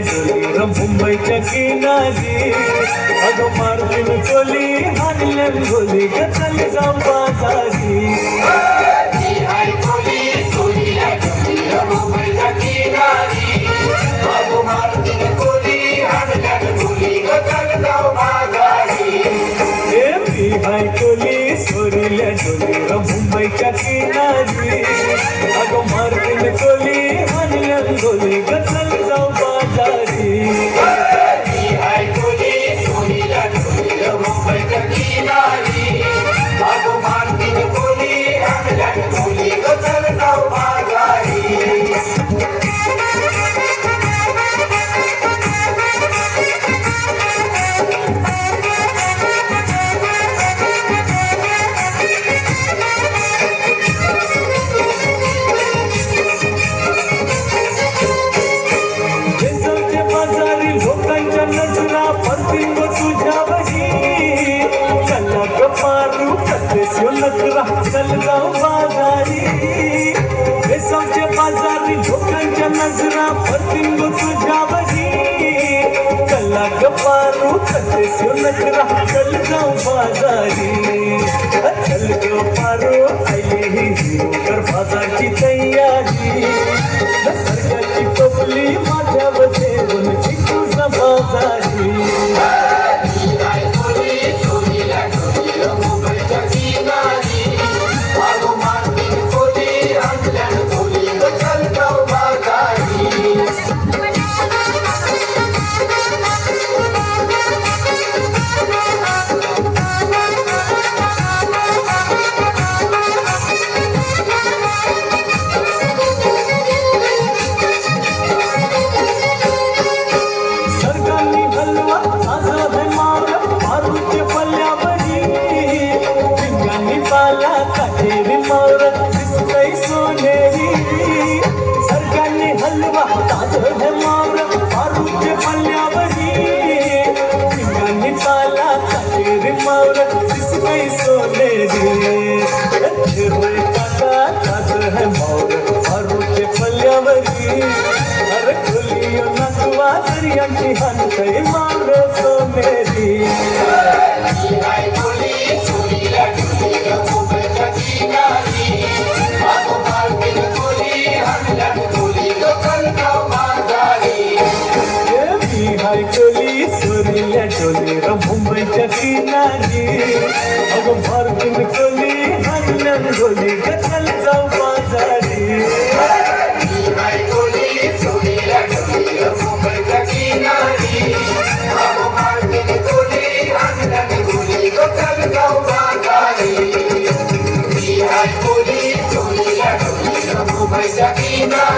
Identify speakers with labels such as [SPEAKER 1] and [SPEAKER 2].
[SPEAKER 1] डोलीर मुंबईच्या किनारी अगं मारतीन टोली हाणल्यान गोली ग चल जाऊ बाजारी हाय टोली सोरील्या डोलीर मुंबईच्या किनारी अगं मारतीन टोली हाणल्यान गोली ग चल जाऊ बाजारी
[SPEAKER 2] हाय टोली सोरील्या डोलीर मुंबईच्या किनारी अगं मारतीन टोली हाणल्यान गोली ग चल जाऊ बाजारी
[SPEAKER 1] चल जाऊ बाजारी बेसावच्या बाजारी लोकांच्या नजरा पडतील गो तुझ्यावरी कल्ला गपारू कल्लेस्यो नजरा चल जाऊ बाजारी चल गो पारू आईले ही कर बाजारची तयारी सरकारची टोपली माझ्या बसेवन चिकूचा बाजारी डोलीर मुंबईच्या किनारी अगं मारतीन टोली हाणल्यान गोली ग चल जाऊ बाजारी
[SPEAKER 2] मुंबईच्या किनारी अगं मारतीन टोली हाणल्यान गोली ग चल जाऊ बाजारी हाय टोली मुंबईच्या किनारी